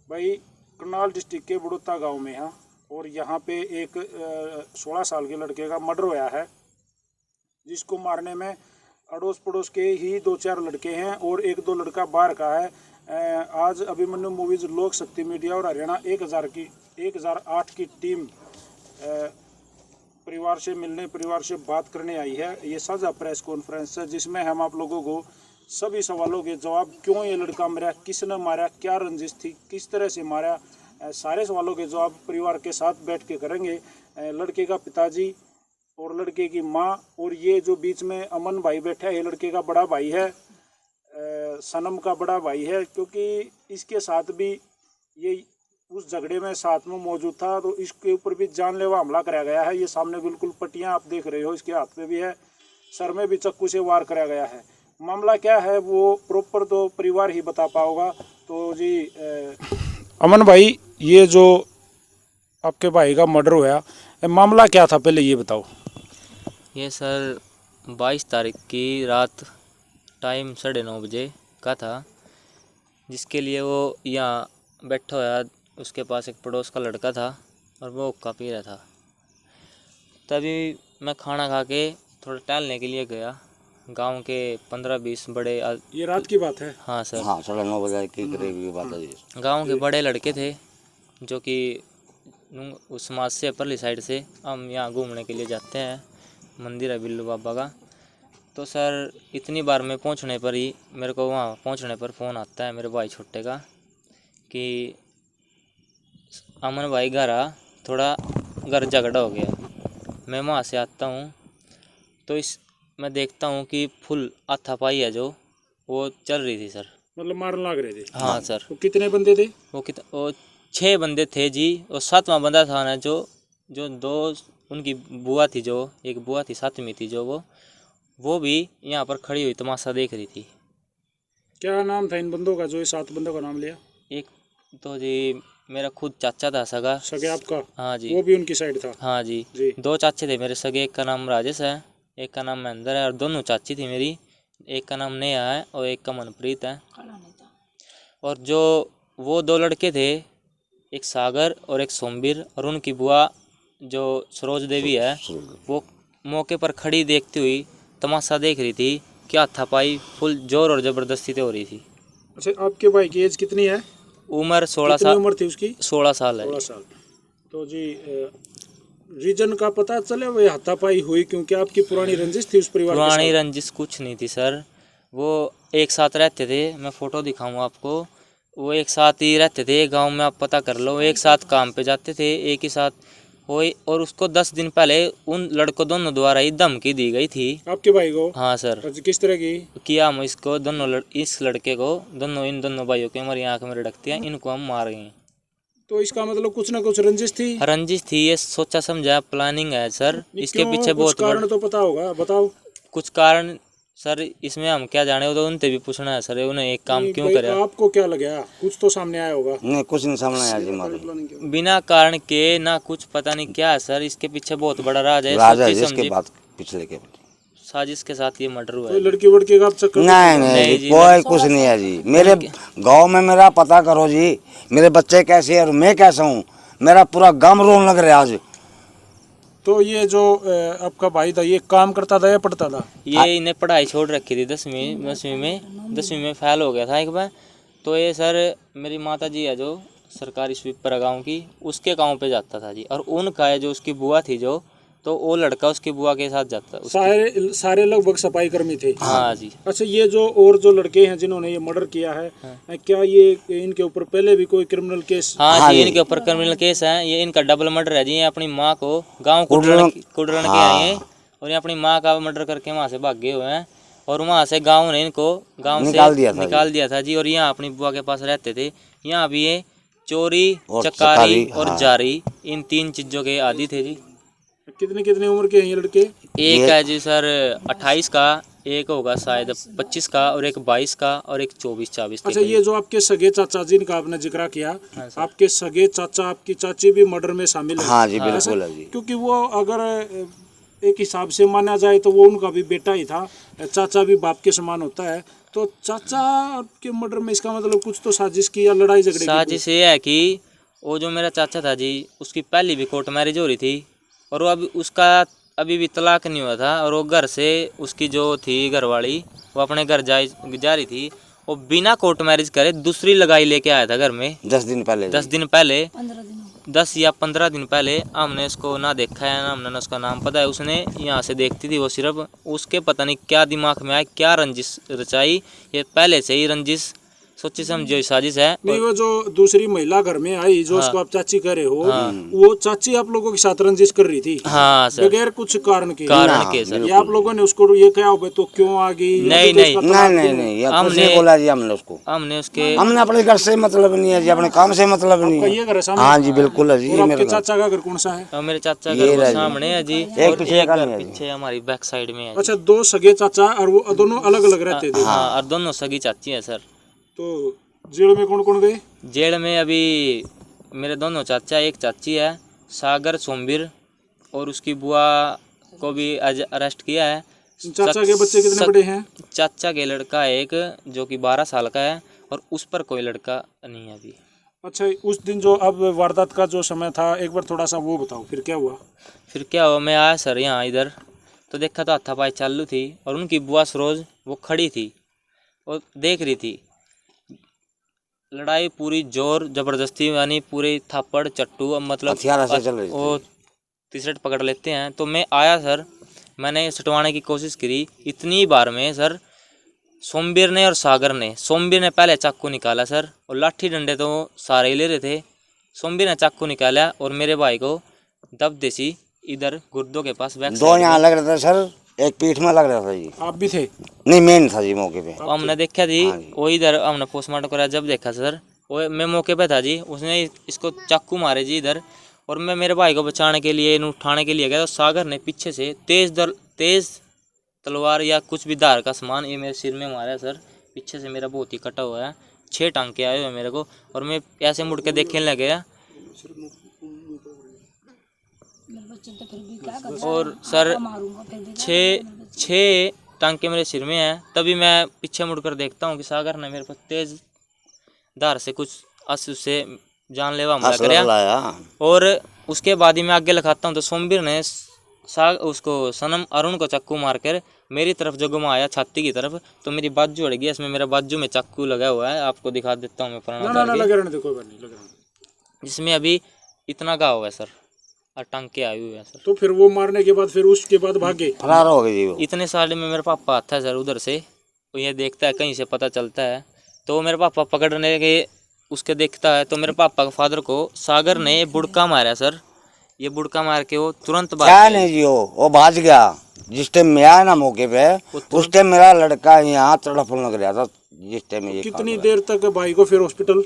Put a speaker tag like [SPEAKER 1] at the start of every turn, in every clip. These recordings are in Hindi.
[SPEAKER 1] भाई करनाल डिस्ट्रिक्ट के बड़ौता गांव में है और यहाँ पे एक 16 साल के लड़के का मर्डर हुआ है, जिसको मारने में अड़ोस पड़ोस के ही 2-4 लड़के हैं और 1-2 लड़का बाहर का है। आज अभिमन्यु मूवीज लोक शक्ति मीडिया और हरियाणा 1008 की टीम परिवार से मिलने, परिवार से बात करने आई है। ये साझा प्रेस कॉन्फ्रेंस है जिसमें हम आप लोगों को सभी सवालों के जवाब, क्यों ये लड़का मरा, किसने मारा, क्या रंजिश थी, किस तरह से मारा, सारे सवालों के जवाब परिवार के साथ बैठ के करेंगे। लड़के का पिताजी और लड़के की माँ और ये जो बीच में अमन भाई बैठा है, ये लड़के का बड़ा भाई है, सनम का बड़ा भाई है, क्योंकि इसके साथ भी ये उस झगड़े में साथ में मौजूद था। तो इसके ऊपर भी जानलेवा हमला कराया गया है। ये सामने बिल्कुल पट्टियां आप देख रहे हो, इसके हाथ में भी है, सर में भी चाकू से वार कराया गया है। मामला क्या है वो प्रॉपर तो परिवार ही बता पाओगा। तो जी अमन भाई, ये जो आपके भाई का मर्डर हुआ, मामला क्या था पहले ये बताओ।
[SPEAKER 2] ये सर 22 तारीख की रात टाइम 9:30 बजे का था, जिसके लिए वो यहाँ बैठा हुआ, उसके पास एक पड़ोस का लड़का था और वो हुक्का पी रहा था। तभी मैं खाना खा के थोड़ा टहलने के लिए गया। गांव के 15-20 बड़े
[SPEAKER 1] ये रात की बात है?
[SPEAKER 2] हाँ सर,
[SPEAKER 3] हाँ 9:30 बजे की करीब की बात है।
[SPEAKER 2] गांव के बड़े लड़के थे जो कि उस समाज से परली साइड से हम यहाँ घूमने के लिए जाते हैं, मंदिर है बिल्लू बाबा का। तो सर इतनी बार में पहुँचने पर ही मेरे को वहाँ पहुँचने पर फ़ोन आता है मेरे भाई छोटे का कि अमन भाई घर आ, थोड़ा घर झगड़ा हो गया। मैं वहाँ से आता हूँ तो मैं देखता हूँ कि फुल हाथापाई है जो वो चल रही थी सर।
[SPEAKER 1] मतलब मारने लग रहे थे?
[SPEAKER 2] हाँ सर।
[SPEAKER 1] तो कितने बंदे थे?
[SPEAKER 2] वो 6 बंदे थे जी, और 7वां बंदा था ना जो 2 उनकी बुआ थी, जो एक बुआ थी 7वीं थी, जो वो भी यहाँ पर खड़ी हुई तमाशा देख रही थी।
[SPEAKER 1] क्या नाम था इन बंदों का, जो ये 7 बंदों का नाम लिया?
[SPEAKER 2] एक तो जी मेरा खुद चाचा था सगा।
[SPEAKER 1] सगे आपका?
[SPEAKER 2] हाँ जी।
[SPEAKER 1] वो भी उनकी साइड था?
[SPEAKER 2] हाँ जी। 2 चाचे थे मेरे सगे, एक का नाम राजेश है, एक का नाम महेंद्र है, और दोनों चाची थी मेरी, एक का नाम नेहा है और एक का मनप्रीत है। और जो वो 2 लड़के थे, एक सागर और एक सोमवीर, और उनकी बुआ जो सरोज देवी है, वो मौके पर खड़ी देखती हुई तमाशा देख रही थी। क्या हाथापाई फुल जोर और ज़बरदस्ती से हो रही थी।
[SPEAKER 1] अच्छा, आपके भाई की एज कितनी है?
[SPEAKER 2] उम्र 16 साल।
[SPEAKER 1] उम्र थी उसकी?
[SPEAKER 2] 16 साल है।
[SPEAKER 1] 16 साल। तो जी रीजन का पता चले वो हाथापाई हुई क्योंकि आपकी पुरानी रंजिश थी उस परिवार के साथ?
[SPEAKER 2] पुरानी रंजिश कुछ नहीं थी सर, वो एक साथ रहते थे। मैं फ़ोटो दिखाऊंगा आपको, वो एक साथ ही रहते थे गांव में, आप पता कर लो। एक साथ काम पे जाते थे, एक ही साथ हुई। और उसको 10 दिन पहले उन लड़कों दोनों द्वारा ही धमकी दी गई थी।
[SPEAKER 1] आपके भाई को?
[SPEAKER 2] हाँ सर।
[SPEAKER 1] किस तरह की?
[SPEAKER 2] किया हम इसको इस लड़के को, इन दोनों भाइयों के हमारी आँख में रखती है, इनको हम मार गए।
[SPEAKER 1] तो इसका मतलब कुछ ना कुछ रंजिश थी?
[SPEAKER 2] रंजिश थी, ये सोचा समझा प्लानिंग है सर। इसके पीछे बहुत
[SPEAKER 1] कारण तो पता होगा, बताओ
[SPEAKER 2] कुछ कारण सर। इसमें हम क्या जाने, तो उनसे भी पूछना है सर, उन्हें एक काम क्यों करे।
[SPEAKER 1] आपको क्या लगा? कुछ तो सामने आया होगा?
[SPEAKER 3] नहीं, कुछ नहीं सामने आया जी हमारे।
[SPEAKER 2] बिना कारण के ना कुछ, पता नहीं क्या है सर। इसके पीछे बहुत बड़ा राज है,
[SPEAKER 3] इसके बाद पिछले के
[SPEAKER 2] साजिश के साथ ये मर्डर हुआ है।
[SPEAKER 1] तो लड़की वड़की का चक्कर?
[SPEAKER 3] नहीं जी, कोई कुछ नहीं है जी। मेरे गांव में मेरा पता करो जी, मेरे बच्चे कैसे और मैं कैसा हूँ, मेरा पूरा गांव रोने लग रहा है आज।
[SPEAKER 1] तो ये जो आपका भाई था, ये काम करता था या पढ़ता था?
[SPEAKER 2] ये इन्हें पढ़ाई छोड़ रखी थी 10वीं में फेल हो गया था एक बार। तो ये सर मेरी माता जी है जो सरकारी स्वीपर गाँव की, उसके गाँव पे जाता था जी। और उनका है जो उसकी बुआ थी जो, तो वो लड़का उसकी बुआ के साथ जाता।
[SPEAKER 1] सारे लगभग सफाई कर्मी थे?
[SPEAKER 2] हाँ जी।
[SPEAKER 1] अच्छा, ये जो लड़के हैं जिन्होंने ये मर्डर किया है, क्या ये इनके ऊपर पहले भी कोई क्रिमिनल केस?
[SPEAKER 2] हाँ जी, इनके ऊपर क्रिमिनल केस है। ये इनका डबल मर्डर है जी। ये अपनी माँ को गाँव कुडरण के आए हैं और ये अपनी माँ का मर्डर करके वहाँ से भागे हुए हैं। और वहाँ से गाँव ने इनको गाँव से निकाल दिया था जी। और यहाँ अपनी बुआ के पास रहते थे। यहाँ भी ये चोरी, चकारी और जारी, इन 3 चीज़ों के आदी थे जी।
[SPEAKER 1] कितने उम्र के हैं ये लड़के?
[SPEAKER 2] एक है जी सर 28 का, एक होगा शायद 25 का, और एक 22 का, और एक 24-24।
[SPEAKER 1] अच्छा, ये जो आपके सगे चाचा जिनका आपने जिक्र किया, आपके सगे चाचा, आपकी चाची भी मर्डर में शामिल है?
[SPEAKER 3] हाँ जी, बिल्कुल है जी।
[SPEAKER 1] क्योंकि वो अगर एक हिसाब से माना जाए तो वो उनका भी बेटा ही था, चाचा भी बाप के समान होता है। तो चाचा के मर्डर में इसका मतलब कुछ तो साजिश की या लड़ाई झगड़े की?
[SPEAKER 2] साजिश ये है कि वो जो मेरा चाचा था जी, उसकी पहली भी कोर्ट मैरिज हो रही थी और वो अभी उसका अभी भी तलाक नहीं हुआ था, और वो घर से उसकी जो थी घरवाली, वो अपने घर जा रही थी, वो बिना कोर्ट मैरिज करे दूसरी लगाई लेके आया था घर में
[SPEAKER 3] 10 दिन पहले
[SPEAKER 2] 10 दिन पहले, 10 या 15 दिन पहले। हमने उसको ना देखा है ना हमने उसका नाम पता है। उसने यहाँ से देखती थी वो, सिर्फ उसके पता नहीं क्या दिमाग में आया, क्या रंजिश रचाई, ये पहले से ही रंजिश सोची समझी साजिश है।
[SPEAKER 1] नहीं, वो जो दूसरी महिला घर में आई जो उसको आप चाची कह रहे हो,
[SPEAKER 2] हाँ।
[SPEAKER 1] वो चाची आप लोगों के साथ रंजिश कर रही थी
[SPEAKER 2] हाँ सर,
[SPEAKER 1] बगैर कुछ कारण के?
[SPEAKER 2] सर।
[SPEAKER 1] ये आप लोगों ने उसको ये क्या हो तो क्यों आ गई?
[SPEAKER 2] नहीं,
[SPEAKER 1] तो
[SPEAKER 2] नहीं,
[SPEAKER 1] उसका तलाक
[SPEAKER 3] नहीं
[SPEAKER 1] क्यों?
[SPEAKER 3] नहीं, ये कुछ नहीं बोला जी हमने उसको।
[SPEAKER 2] हमने उसके
[SPEAKER 3] हमने अपने घर से मतलब नहीं है जी, अपने काम से मतलब नहीं
[SPEAKER 1] आपका ये
[SPEAKER 3] है।
[SPEAKER 1] घर है सामने?
[SPEAKER 3] हाँ जी बिल्कुल है जी,
[SPEAKER 1] और
[SPEAKER 3] ये
[SPEAKER 1] आपके
[SPEAKER 3] मेरा घर।
[SPEAKER 1] चाचा का घर कौन सा है?
[SPEAKER 2] और मेरे चाचा
[SPEAKER 3] ये
[SPEAKER 2] घर
[SPEAKER 3] रहा
[SPEAKER 2] वो
[SPEAKER 3] जी।
[SPEAKER 2] सामने है जी,
[SPEAKER 3] एक
[SPEAKER 2] और
[SPEAKER 3] पीछे
[SPEAKER 2] एक
[SPEAKER 3] का
[SPEAKER 2] घर
[SPEAKER 3] नहीं है जी।
[SPEAKER 2] पीछे हमारी बैक साइड में है जी।
[SPEAKER 1] अच्छा, दो सगे चाचा और वो दोनों अलग अलग रहते थे?
[SPEAKER 2] हाँ, और दोनों सगी चाची है सर।
[SPEAKER 1] तो जेल में कौन कौन गए?
[SPEAKER 2] जेल में अभी मेरे दोनों चाचा, एक चाची है सागर सोमवीर, और उसकी बुआ को भी अरेस्ट किया है।
[SPEAKER 1] चाचा के बच्चे कितने बड़े हैं?
[SPEAKER 2] चाचा के लड़का है एक जो कि 12 साल का है, और उस पर कोई लड़का नहीं है अभी।
[SPEAKER 1] अच्छा, उस दिन जो अब वारदात का जो समय था, एक बार थोड़ा सा वो बताओ, फिर क्या हुआ?
[SPEAKER 2] फिर क्या हुआ, मैं आया सर यहाँ इधर तो देखा तो हाथापाई चालू थी, और उनकी बुआ सरोज वो खड़ी थी और देख रही थी। लड़ाई पूरी जोर जबरदस्ती, यानी पूरे थापड़ चट्टू, अब मतलब
[SPEAKER 3] हथियार से चल रही
[SPEAKER 2] वो तीसरे पकड़ लेते हैं। तो मैं आया सर, मैंने सटवाने की कोशिश करी इतनी बार में सर। सोमवीर ने और सागर ने, सोमवीर ने पहले चाकू निकाला सर, और लाठी डंडे तो सारे ही ले रहे थे। सोमवीर ने चाकू निकाला और मेरे भाई को दब देसी इधर गुर्दों के पास बैक
[SPEAKER 3] दो यहाँ लग रहा था सर, एक पीठ में लग रहा था जी।
[SPEAKER 1] आप भी थे?
[SPEAKER 3] नहीं, मेन था जी मौके पे।
[SPEAKER 2] हमने देखा जी,
[SPEAKER 3] हाँ जी।
[SPEAKER 2] वो इधर हमने पोस्टमार्टम कराया, जब देखा सर वो मैं मौके पे था जी, उसने इसको चाकू मारे जी इधर, और मैं मेरे भाई को बचाने के लिए, इन्हें उठाने के लिए गया तो सागर ने पीछे से तेज तलवार या कुछ भी धार का सामान ये मेरे सिर में मारा सर। पीछे से मेरा बहुत ही कटा हुआ है, 6 टांके आए हुए मेरे को, और मैं ऐसे मुड़ के देखने लग गया। और सर 6 टांके मेरे सिर में हैं। तभी मैं पीछे मुड़कर देखता हूँ कि सागर ने मेरे पर तेज धार से कुछ अश्रु से जानलेवा हमला कराया, और उसके बाद ही मैं आगे लगाता हूँ तो सोमवीर ने उसको सनम अरुण को चाकू मारकर मेरी तरफ जो घुमाया छाती की तरफ, तो मेरी बाजू अड़ गई। इसमें मेरा बाजू में चाकू लगा हुआ है, आपको दिखा देता हूँ मैं जिसमें अभी इतना घाव है सर, और टांके आए हुए हैं सर।
[SPEAKER 1] तो फिर वो मारने के बाद फिर उसके बाद भागे,
[SPEAKER 3] फरार हो गए जी वो।
[SPEAKER 2] इतने साल में मेरा पापा आता है सर उधर से, तो ये देखता है कहीं से पता चलता है, तो मेरे पापा पकड़ने के उसके देखता है, तो मेरे पापा के फादर को सागर ने बुड़का मारा सर। ये बुड़का मार के वो तुरंत
[SPEAKER 3] क्या नहीं जी, वो भाग गया। जिस टाइम मैं आया ना मौके पे, उस टाइम मेरा लड़का यहाँ तड़फने लग रहा था। जिस टाइम ये
[SPEAKER 1] कितनी देर तक भाई को फिर हॉस्पिटल?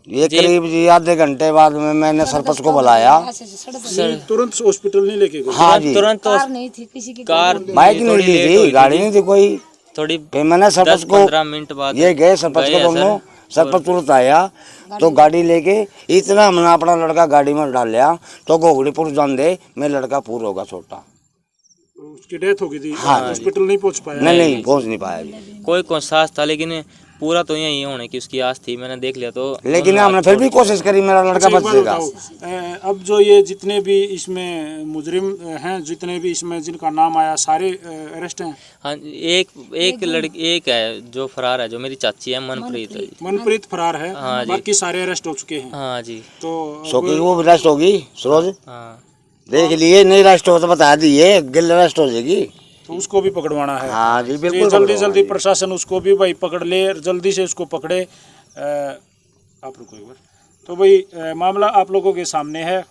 [SPEAKER 3] ये करीब जी आधे घंटे बाद में मैंने सरपंच को बुलाया।
[SPEAKER 1] तुरंत हॉस्पिटल नहीं लेके गए?
[SPEAKER 3] हाँ जी,
[SPEAKER 2] तुरंत
[SPEAKER 4] कार नहीं थी किसी की,
[SPEAKER 2] कार
[SPEAKER 3] बाइक नहीं थी, गाड़ी नहीं थी कोई।
[SPEAKER 2] थोड़ी
[SPEAKER 3] फिर मैंने सरपंच को
[SPEAKER 2] 10-15 मिनट बाद
[SPEAKER 3] ये गए सरपंच को दोनों, सरपंच तुरंत आया तो गाड़ी लेके इतना हमने अपना लड़का गाड़ी में डाल लिया तो घोगड़ीपुर जान दे, मेरा लड़का पूरा होगा छोटा।
[SPEAKER 1] उसकी डेथ हो गई थी?
[SPEAKER 3] हाँ,
[SPEAKER 1] हॉस्पिटल नहीं पहुंच पाया?
[SPEAKER 3] नहीं पहुंच नहीं पाया जी।
[SPEAKER 2] कोई सांस था, लेकिन पूरा तो यही होने की उसकी आस थी, मैंने देख लिया तो।
[SPEAKER 3] लेकिन हमने फिर भी कोशिश करी मेरा लड़का बच जाएगा।
[SPEAKER 1] अब जो ये जितने भी इसमें मुजरिम हैं, जितने भी इसमें जिनका नाम आया, सारे अरेस्ट हैं?
[SPEAKER 2] हाँ, एक लड़की एक है जो फरार है, जो मेरी चाची है मनप्रीत है।
[SPEAKER 1] मनप्रीत फरार है?
[SPEAKER 2] हाँ जी।
[SPEAKER 1] बाकी सारे अरेस्ट हो चुके हैं?
[SPEAKER 2] हाँ जी।
[SPEAKER 1] तो
[SPEAKER 3] शोकी वो भी रेस्ट होगी सरोज,
[SPEAKER 2] हाँ
[SPEAKER 3] देख लिए, नहीं रेस्ट हो तो बता दिए, गिल रेस्ट हो जाएगी।
[SPEAKER 1] तो उसको भी पकड़वाना है?
[SPEAKER 3] हाँ जी बिल्कुल,
[SPEAKER 1] जल्दी प्रशासन उसको भी भाई पकड़ ले, जल्दी से उसको पकड़े। आप रुको एक बार। तो भाई मामला आप लोगों के सामने है।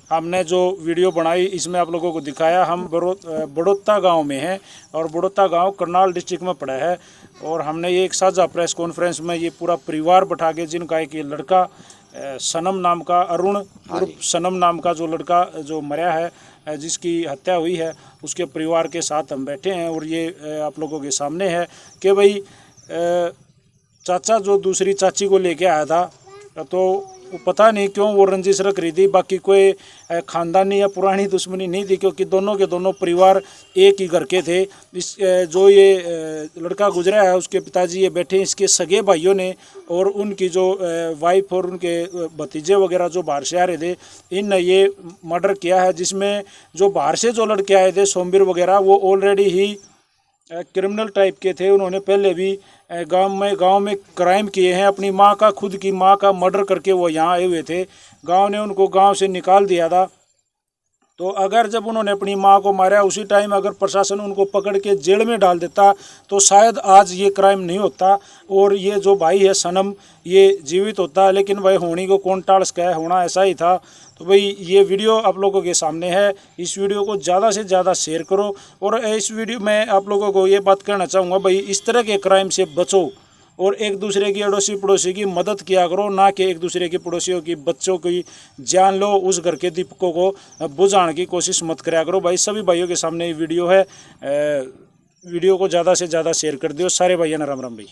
[SPEAKER 1] हमने जो वीडियो बनाई इसमें आप लोगों को दिखाया। हम बड़ौता गांव में हैं, और बड़ौता गांव करनाल डिस्ट्रिक्ट में पड़ा है। और हमने ये एक साझा प्रेस कॉन्फ्रेंस में ये पूरा परिवार बैठा के, जिनका एक ये लड़का सनम नाम का, अरुण सनम नाम का जो लड़का जो मरा है, जिसकी हत्या हुई है, उसके परिवार के साथ हम बैठे हैं। और ये आप लोगों के सामने है कि भाई चाचा जो दूसरी चाची को लेके आया था, तो वो पता नहीं क्यों वो रंजिश रख रही थी। बाकी कोई ख़ानदानी या पुरानी दुश्मनी नहीं थी, क्योंकि दोनों के दोनों परिवार एक ही घर के थे। इस जो ये लड़का गुजरा है उसके पिताजी ये बैठे, इसके सगे भाइयों ने और उनकी जो वाइफ और उनके भतीजे वगैरह जो बाहर से आ रहे थे, इन ये मर्डर किया है। जिसमें जो बाहर से जो लड़के आए थे सोमवीर वगैरह, वो ऑलरेडी ही क्रिमिनल टाइप के थे। उन्होंने पहले भी गांव में क्राइम किए हैं। अपनी माँ का, खुद की माँ का मर्डर करके वो यहाँ आए हुए थे। गांव ने उनको गांव से निकाल दिया था। तो अगर जब उन्होंने अपनी माँ को मारा उसी टाइम अगर प्रशासन उनको पकड़ के जेल में डाल देता तो शायद आज ये क्राइम नहीं होता और ये जो भाई है सनम ये जीवित होता। लेकिन भाई होनी को कौन टाल सका है, होना ऐसा ही था। तो भाई ये वीडियो आप लोगों के सामने है, इस वीडियो को ज़्यादा से ज़्यादा शेयर करो। और इस वीडियो में आप लोगों को ये बात कहना चाहूँगा, भाई इस तरह के क्राइम से बचो और एक दूसरे की अड़ोसी पड़ोसी की मदद किया करो, ना कि एक दूसरे के पड़ोसियों की बच्चों की जान लो, उस घर के दीपकों को बुझाने की कोशिश मत कराया करो। भाई सभी भाइयों के सामने ये वीडियो है, वीडियो को ज़्यादा से ज़्यादा शेयर कर दियो। सारे भाइयों ने राम राम भाई।